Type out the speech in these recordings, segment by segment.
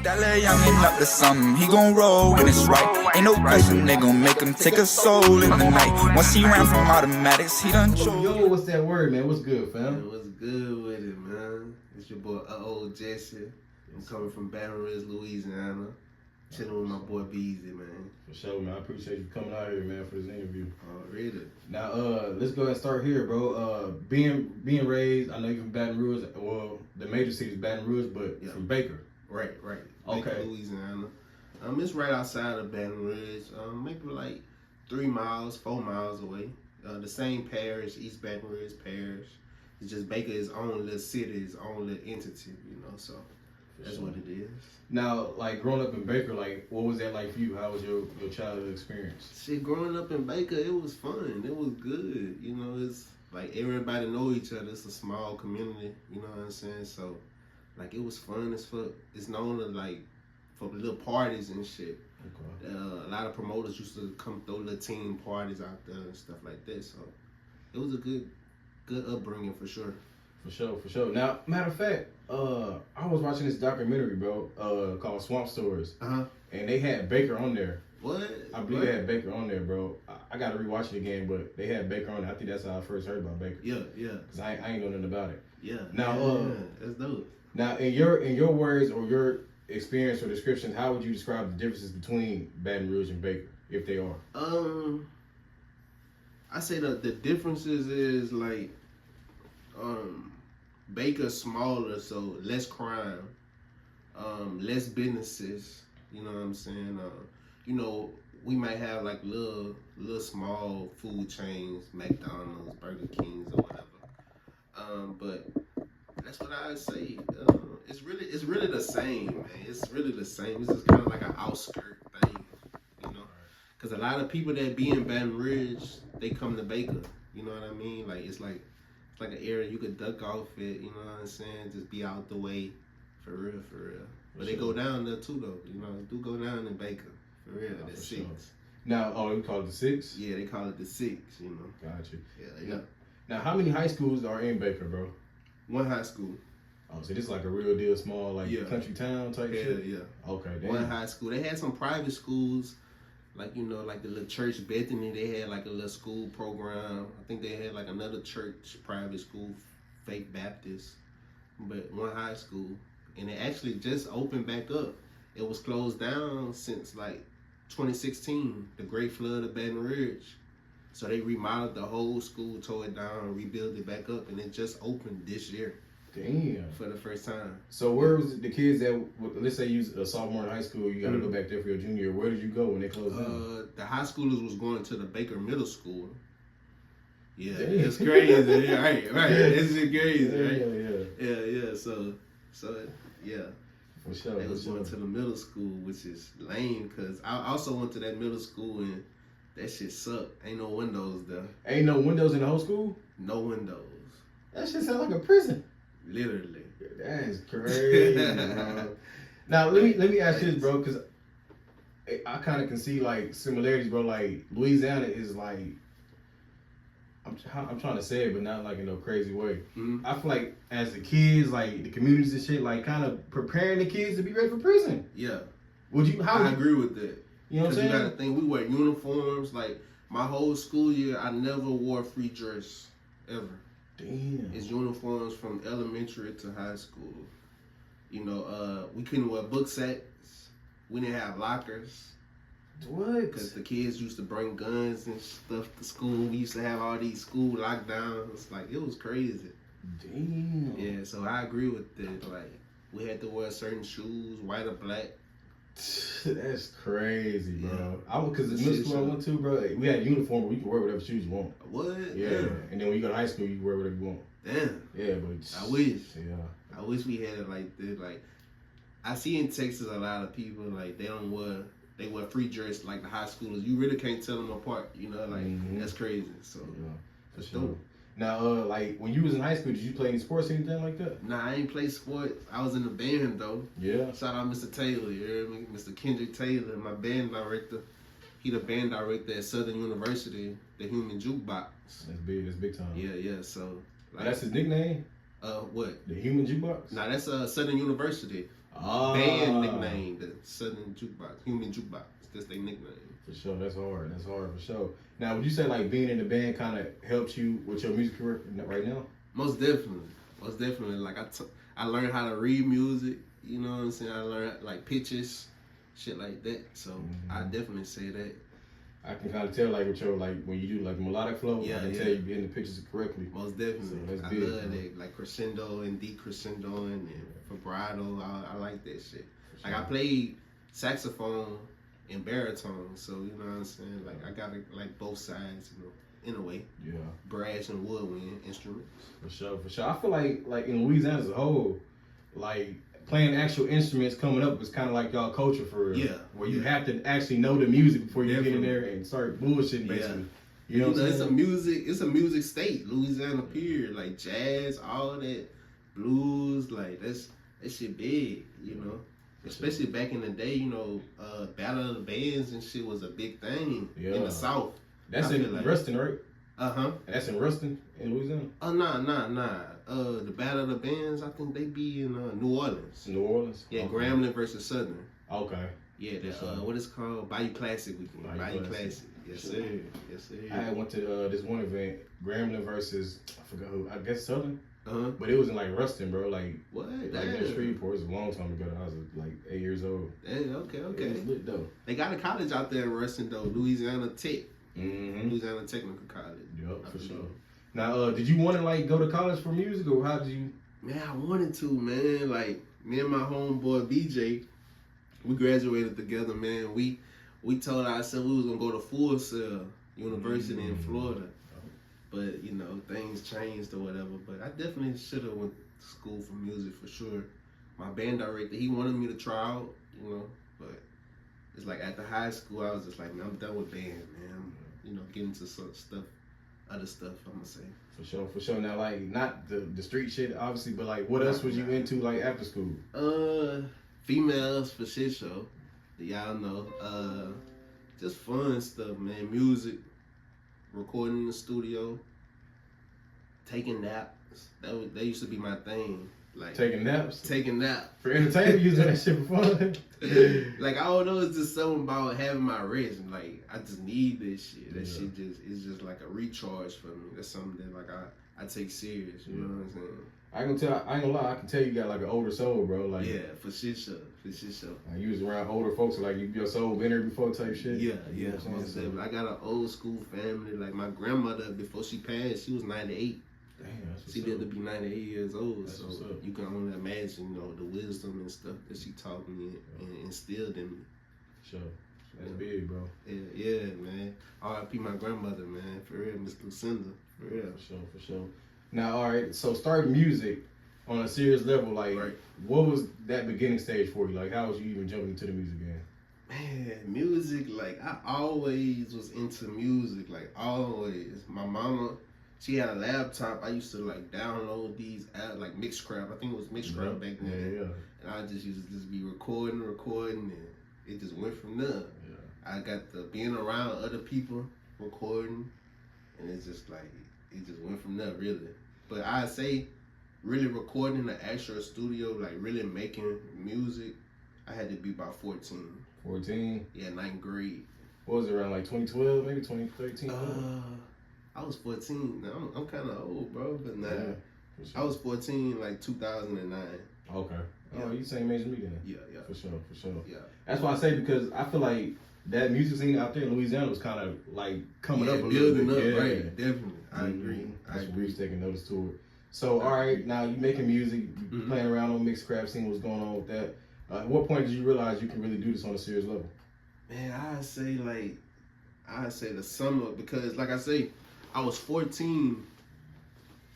That little youngin' up to something, he gon' roll when it's right. Ain't no question, they gon' make him take a soul in the night. Once he ran from automatics, he done chose. Yo, what's that word, man? What's good, fam? What's good with it, man? It's your boy, old Jesse. I'm coming from Baton Rouge, Louisiana. Chilling with my boy Beezy, man. For sure, man. I appreciate you coming out here, man, for this interview. Really? Now, let's go ahead and start here, bro. Being raised, I know you're from Baton Rouge. Well, the major city is Baton Rouge, but from Baker. Right. Okay. Baker, Louisiana. It's right outside of Baton Rouge. Maybe like 3 miles, 4 miles away. The same parish, East Baton Rouge Parish. It's just Baker is own little city, his own little entity, you know, so that's what it is. Now, like, growing up in Baker, like, what was that like for you? How was your childhood experience? Shit, growing up in Baker, it was fun. It was good. You know, it's like everybody know each other. It's a small community, you know what I'm saying? So, like, it was fun as fuck. It's known to, like, for little parties and shit. Okay. A lot of promoters used to come throw little team parties out there and stuff like that. So, it was a good upbringing for sure. For sure. Now, matter of fact, I was watching this documentary, bro, called Swamp Stories. And they had Baker on there. What? I believe they had Baker on there, bro. I got to rewatch it again, but they had Baker on there. I think that's how I first heard about Baker. Yeah. Because I ain't know nothing about it. Yeah. Now, that's dope. Now, in your words or your experience or description, how would you describe the differences between Baton Rouge and Baker, if they are? I say that the differences is like, Baker's smaller, so less crime, less businesses. You know what I'm saying? You know, we might have like little small food chains, McDonald's, Burger Kings, or whatever. But that's what I would say. It's really the same, man. It's really the same. It's just kind of like an outskirt thing, you know. Because a lot of people that be in Baton Rouge, they come to Baker. You know what I mean? Like it's like an area you could duck off it. You know what I'm saying? Just be out the way, for real. But they go down there too, though. You know, they do go down in Baker, for real. The 6. Sure. Now, we call it the 6? Yeah, they call it the 6. You know. Gotcha. Yeah. Now, how many high schools are in Baker, bro? 1 high school. Oh, so this is like a real deal, small, like country town type shit? Yeah. Okay, damn. 1 high school. They had some private schools, like, you know, like the little church Bethany, they had like a little school program. I think they had like another church, private school, Faith Baptist, but 1 high school. And it actually just opened back up. It was closed down since like 2016, the Great Flood of Baton Rouge. So they remodeled the whole school, tore it down, rebuilt it back up, and it just opened this year. Damn. For the first time. So where was the kids that, let's say you was a sophomore in high school, you got to go back there for your junior year. Where did you go when they closed down? The high schoolers was going to the Baker Middle School. Yeah, damn. It's crazy. right. It's just crazy, right? Yeah. So, yeah. For sure. They was going to the middle school, which is lame, because I also went to that middle school, and that shit sucked. Ain't no windows there. Ain't no windows in the whole school? No windows. That shit sound like a prison. Literally. That's crazy, bro. Now let me ask you this, bro, because I kind of can see like similarities, bro. Like Louisiana is like, I'm trying to say it, but not like in no crazy way. I feel like as the kids, like the communities and shit, like kind of preparing the kids to be ready for prison. Yeah. I agree with that. You know what I'm saying? You gotta think, we wear uniforms. Like my whole school year, I never wore free dress ever. Damn. It's uniforms from elementary to high school. You know, we couldn't wear book sacks. We didn't have lockers. What? Because the kids used to bring guns and stuff to school. We used to have all these school lockdowns. Like, it was crazy. Damn. Yeah, so I agree with it. Like, we had to wear certain shoes, white or black. That's crazy, bro. Because the middle school I went to, bro, we had a uniform where you could wear whatever shoes you want. What? Yeah. And then when you go to high school, you can wear whatever you want. Damn. Yeah, but I wish. Yeah. I wish we had it like this. Like, I see in Texas a lot of people, like, they wear free dress like the high schoolers. You really can't tell them apart, you know, like, that's crazy. So, for sure. Dope. Now, like, when you was in high school, did you play any sports or anything like that? Nah, I ain't play sports. I was in the band, though. Yeah. Shout out Mr. Taylor, you hear me? Mr. Kendrick Taylor, my band director. He the band director at Southern University, the Human Jukebox. That's big time. Yeah, so. Like, that's his nickname? What? The Human Jukebox? Nah, that's Southern University. Band nickname, the Southern Jukebox, Human Jukebox. That's their nickname. For sure, that's hard. That's hard for sure. Now, would you say like being in the band kind of helps you with your music career right now? Most definitely. Like I learned how to read music. You know what I'm saying? I learned like pitches, shit like that. So I definitely say that. I can kind of tell like with your like when you do like melodic flow. I can tell you be in the pitches correctly. Most definitely. So that's I big, love it. Like crescendo and decrescendo and vibrato. I like that shit. Like I played saxophone and baritone, so you know what I'm saying. Like I got like both sides, you know, in a way. Yeah. Brass and woodwind instruments. For sure. I feel like in Louisiana as a whole, like playing actual instruments coming up is kind of like y'all culture for real. Yeah. Where you have to actually know the music before you get in there and start bullshitting basically. Yeah. You know what I'm saying? It's a music state, Louisiana period. Like jazz, all that, blues, like that shit big, you know. Especially back in the day, you know, Battle of the Bands and shit was a big thing in the South. That's in Ruston, right? Uh-huh. That's in Ruston, in Louisiana? Oh, nah. The Battle of the Bands, I think they be in New Orleans. New Orleans? Yeah, okay. Grambling versus Southern. Okay. Yeah, what is called Bayou Classic weekend. Bayou Classic. Yes, sir. Yes, sir. I went to this one event, Grambling versus, I forgot who, I guess Southern. Uh-huh. But it was in like Ruston, bro. Like what? Like in Shreveport. It was a long time ago. I was like 8 years old. Hey, okay. It was lit though. They got a college out there in Ruston though, Louisiana Tech. Mm-hmm. Louisiana Technical College. Yep, for sure. Now, did you want to like go to college for music, or how did you? Man, I wanted to, man. Like me and my homeboy BJ, we graduated together, man. We told ourselves we was gonna go to Full Sail University in Florida. But, you know, things changed or whatever. But I definitely should have went to school for music for sure. My band director, he wanted me to try out, you know. But it's like after high school, I was just like, man, I'm done with band, man. I'm, you know, getting into some stuff, other stuff, I'm going to say. For sure. Now, like, not the street shit, obviously, but, like, what else was you into, like, after school? Females, for shit show. Y'all know. Just fun stuff, man. Music. Recording in the studio, taking naps. That used to be my thing. Like taking naps for entertainment. Using that shit for fun. Like I don't know, it's just something about having my rest. And like I just need this shit. That shit is just like a recharge for me. That's something that like I take serious. You know what I'm saying? I ain't gonna lie. I can tell you got like an older soul, bro. Like for shit show. Like, you was around older folks, like your soul been here before type shit. Yeah. Most definitely. I got an old school family. Like my grandmother, before she passed, she was 98. Damn, that's she lived to be 98 years old. That's so you can only imagine, you know, the wisdom and stuff that she taught me and instilled in me. Sure. That's big, bro. Yeah, man. R.I.P. my grandmother, man. For real, Miss Lucinda. For real. For sure. Now, all right. So starting music on a serious level, like, what was that beginning stage for you? Like, how was you even jumping into the music game? Man, music, like, I always was into music, like, always. My mama, she had a laptop. I used to, like, download these apps, like Mixcraft. I think it was Mixcraft back then. Yeah. And I just used to just be recording, and it just went from there. Yeah. I got to being around other people recording, and it's just, like, it just went from there, really. But I say, really recording in the actual studio, like really making music, I had to be about 14. 14? Yeah, 9th grade. What was it, around like 2012, maybe 2013? I was 14. Now, I'm kind of old, bro, but nah. Yeah, sure. I was 14 like 2009. Okay. Yeah. Oh, you same age as me then? Yeah. For sure. Yeah. That's why I say, because I feel like that music scene out there in Louisiana was kind of like coming up a little bit. Building up, right. Definitely. I agree. I agree. Taking notice to it. So, all right, now you making music, you playing around on Mixcraft, seeing what's going on with that. At what point did you realize you can really do this on a serious level? Man, I'd say the summer, because like I say, I was 14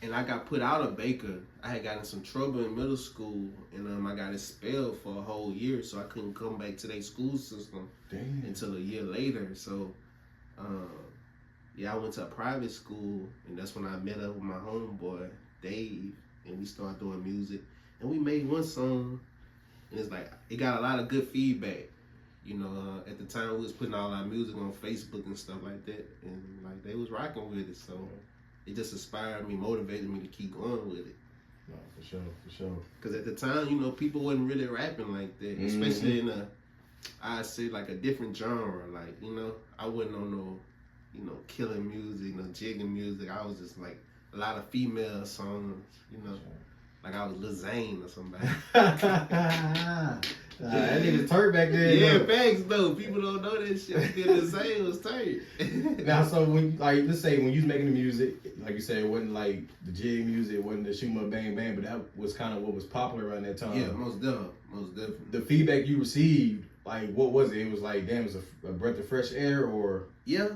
and I got put out of Baker. I had gotten some trouble in middle school, and I got expelled for a whole year, so I couldn't come back to their school system until a year later. So, I went to a private school, and that's when I met up with my homeboy, Dave, and we started doing music. And we made one song, and it's like, it got a lot of good feedback. You know, at the time we was putting all our music on Facebook and stuff like that, and like they was rocking with it, so it just inspired me, motivated me to keep going with it. No, for sure, for sure. Because at the time, you know, people wasn't really rapping like that, especially in I'd say like a different genre. Like, you know, I wasn't on no, you know, killing music, no jigging music. I was just like a lot of female songs, you know, like I was Lil Zane or somebody. That nigga's turd back there. Yeah, facts though. People don't know that shit. Lil Zane was turd. Now, so when, like, let's say when you was making the music, like you said, it wasn't like the jig music, it wasn't the shoot 'em up bang bang, but that was kind of what was popular around that time. Yeah, most definitely. The feedback you received, like, what was it? It was like, damn, it was a breath of fresh air, or Yeah,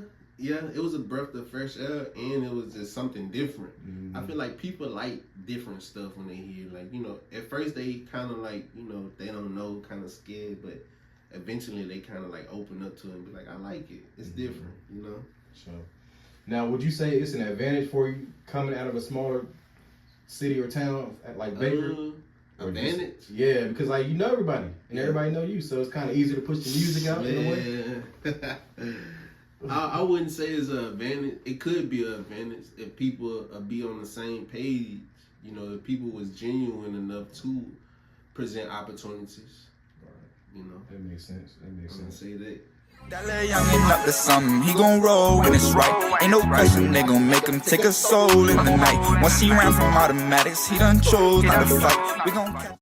it was a breath of fresh air, and it was just something different. I feel like people like different stuff when they hear, like, you know, at first they kind of like, you know, they don't know, kind of scared, but eventually they kind of like open up to it and be like, I like it. It's different, you know? So, now, would you say it's an advantage for you coming out of a smaller city or town like Baker? Advantage? Yeah, because like you know everybody and everybody know you, so it's kind of easy to push the music out in a way. I wouldn't say it's an advantage. It could be an advantage if people be on the same page. You know, if people was genuine enough to present opportunities. Right. You know, that makes sense. That makes sense. Say that. That little youngin' up to something, he gon' roll when it's right. Ain't no question, they gon' make him take a soul in the night. Once he ran from automatics, he done chose not to fight. We gon'